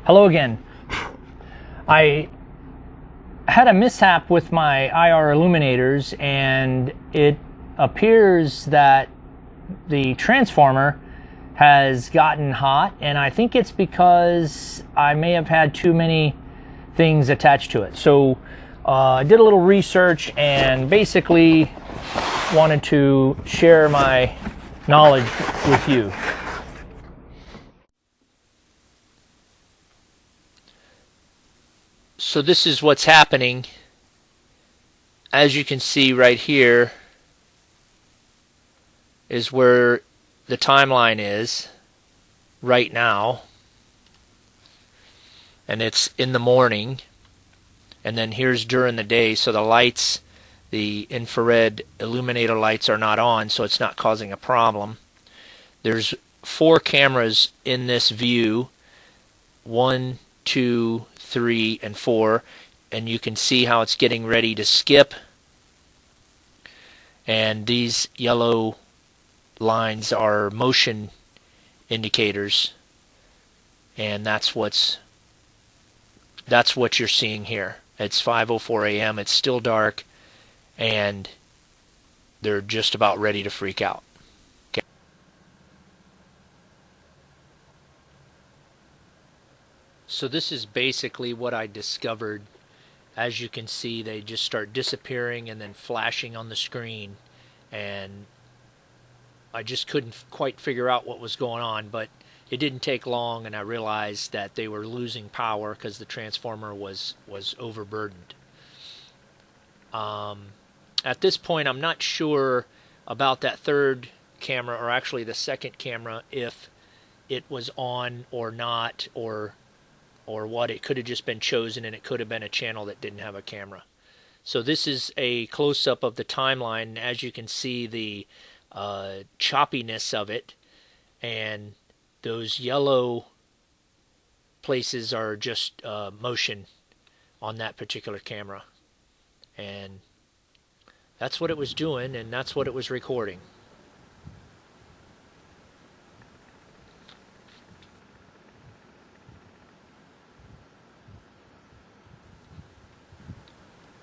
Hello again. I had a mishap with my IR illuminators, and it appears that the transformer has gotten hot, and I think it's because I may have had too many things attached to it. So I did a little research and basically wanted to share my knowledge with you. So this is what's happening. As you can see right here is where the timeline is right now, and it's in the morning, and then here's during the day. So the lights, the infrared illuminator lights, are not on, so it's not causing a problem. There's 4 cameras in this view, 1, 2, 3, and 4, and you can see how it's getting ready to skip, and these yellow lines are motion indicators, and that's what you're seeing here. It's 5:04 a.m. It's still dark, and they're just about ready to freak out. Okay. So this is basically what I discovered. As you can see, they just start disappearing and then flashing on the screen, and I just couldn't quite figure out what was going on, but it didn't take long, and I realized that they were losing power because the transformer was overburdened. At this point, I'm not sure about that third camera, or actually the second camera, if it was on or not, or what. It could have just been chosen, and it could have been a channel that didn't have a camera. So this is a close-up of the timeline. As you can see, the choppiness of it, and those yellow places are just motion on that particular camera, and that's what it was doing, and that's what it was recording.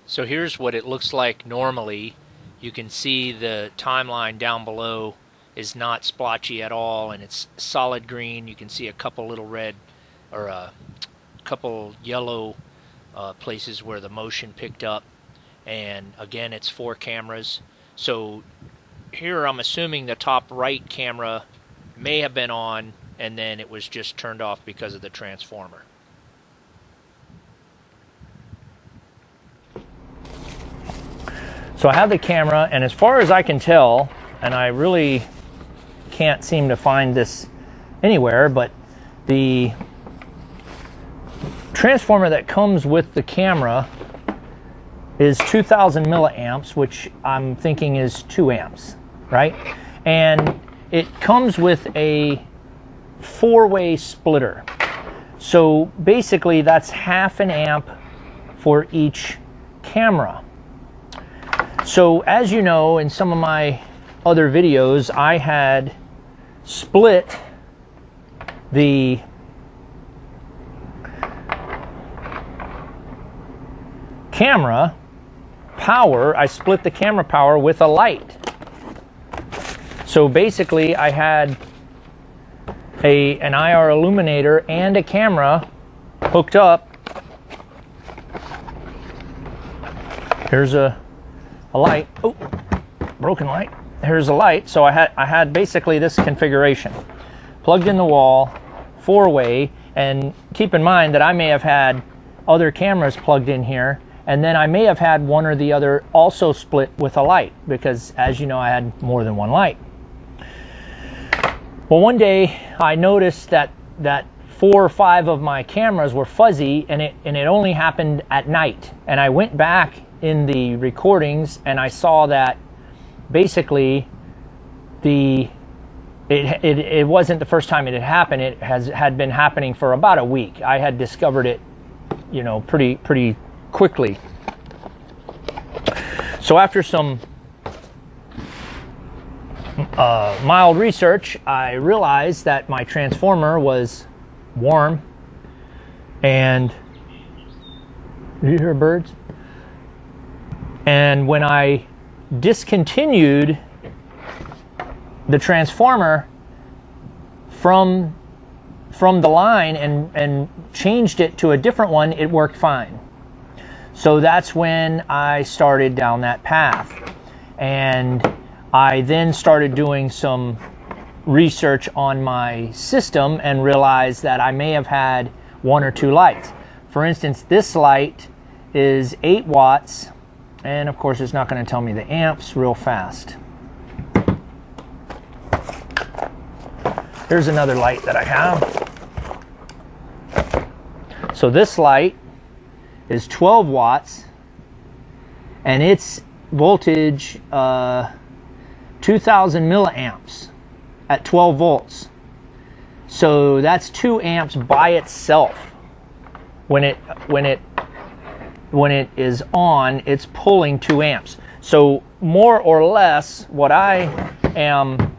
So here's what it looks like normally. You can see the timeline down below is not splotchy at all, and it's solid green. You can see a couple little red, or a couple yellow places where the motion picked up. And again, it's 4 cameras. So here I'm assuming the top right camera may have been on, and then it was just turned off because of the transformer. So I have the camera, and as far as I can tell, and I really can't seem to find this anywhere, but the transformer that comes with the camera is 2000 milliamps, which I'm thinking is 2 amps, right? And it comes with a 4-way splitter. So basically that's half an amp for each camera. So as you know, in some of my other videos, I had split the camera power. I split the camera power with a light. So basically I had an IR illuminator and a camera hooked up. Here's a light. Oh, broken light. Here's a light. So I had basically this configuration plugged in the wall, 4-way, and keep in mind that I may have had other cameras plugged in here, and then I may have had one or the other also split with a light, because as you know, I had more than one light. Well, one day I noticed that 4 or 5 of my cameras were fuzzy, and it only happened at night. And I went back in the recordings, and I saw that basically it wasn't the first time it had happened. It had been happening for about a week. I had discovered it, you know, pretty quickly. So after some mild research, I realized that my transformer was warm And did you hear birds? And when I discontinued the transformer from the line and changed it to a different one, it worked fine. So that's when I started down that path. And I then started doing some research on my system and realized that I may have had one or two lights. For instance, this light is 8 watts, and of course it's not going to tell me the amps real fast. Here's another light that I have. So this light is 12 watts, and its voltage 2000 milliamps at 12 volts. So that's 2 amps by itself. When it is on, it's pulling 2 amps. So more or less what I am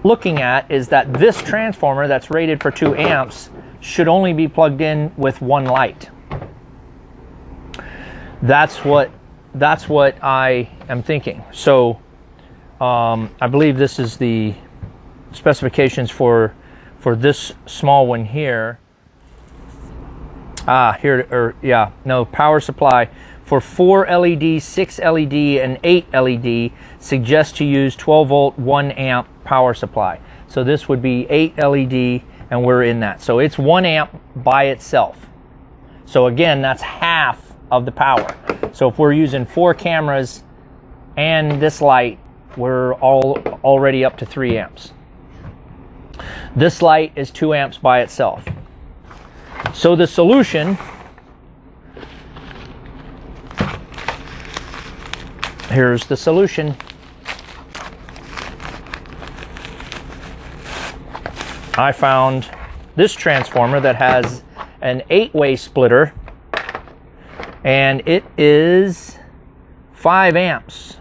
looking at is that this transformer that's rated for 2 amps should only be plugged in with one light. That's what I am thinking. So I believe this is the specifications for this small one here. Power supply for 4 LED, 6 LED, and 8 LED suggests to use 12 volt 1 amp power supply. So this would be 8 LED, and we're in that. So it's 1 amp by itself. So again, that's half of the power. So if we're using 4 cameras and this light, we're already up to 3 amps. This light is 2 amps by itself. So the solution, here's the solution. I found this transformer that has an 8-way splitter, and it is 5 amps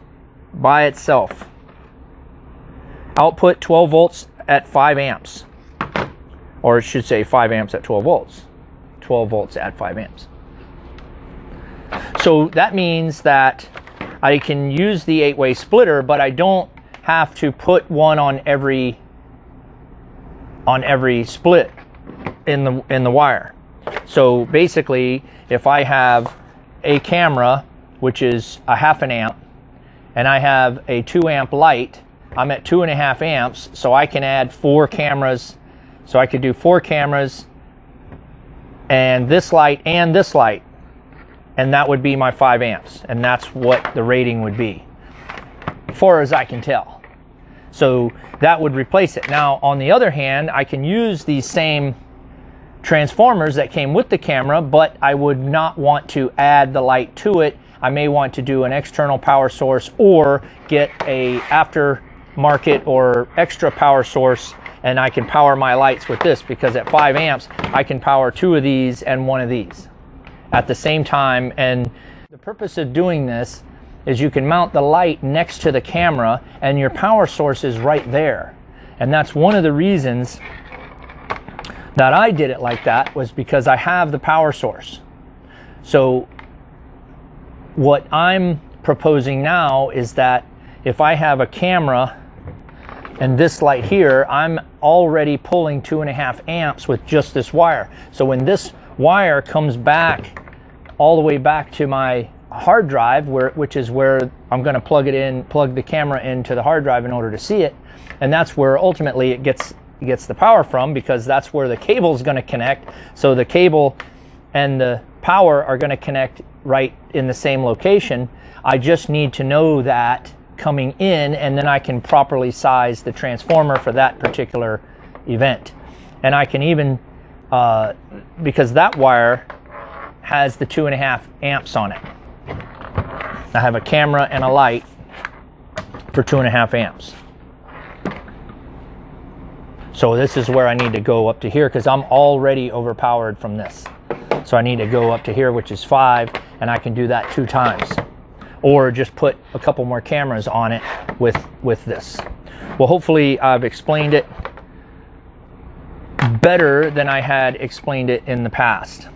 by itself. Output 12 volts at 5 amps. Or it should say 5 amps at 12 volts. 12 volts at 5 amps. So that means that I can use the 8-way splitter, but I don't have to put one on every split in the wire. So basically, if I have a camera which is a 0.5 amp and I have a 2 amp light, I'm at 2.5 amps, so I can add 4 cameras. So I could do 4 cameras and this light, and that would be my 5 amps, and that's what the rating would be, as far as I can tell. So that would replace it. Now, on the other hand, I can use these same transformers that came with the camera, but I would not want to add the light to it. I may want to do an external power source or get a aftermarket or extra power source, and I can power my lights with this, because at 5 amps I can power 2 of these and 1 of these at the same time. And the purpose of doing this is you can mount the light next to the camera and your power source is right there. And that's one of the reasons that I did it like that, was because I have the power source. So what I'm proposing now is that if I have a camera and this light here, I'm already pulling 2.5 amps with just this wire. So when this wire comes back all the way back to my hard drive, which is where I'm going to plug the camera into the hard drive in order to see it, and that's where ultimately it gets the power from, because that's where the cable is going to connect. So the cable and the power are going to connect right in the same location. I just need to know that coming in, and then I can properly size the transformer for that particular event. And I can even, because that wire has the 2.5 amps on it, I have a camera and a light for 2.5 amps. So this is where I need to go up to here, because I'm already overpowered from this. So I need to go up to here, which is 5, and I can do that 2 times. Or just put a couple more cameras on it with this. Well, hopefully I've explained it better than I had explained it in the past.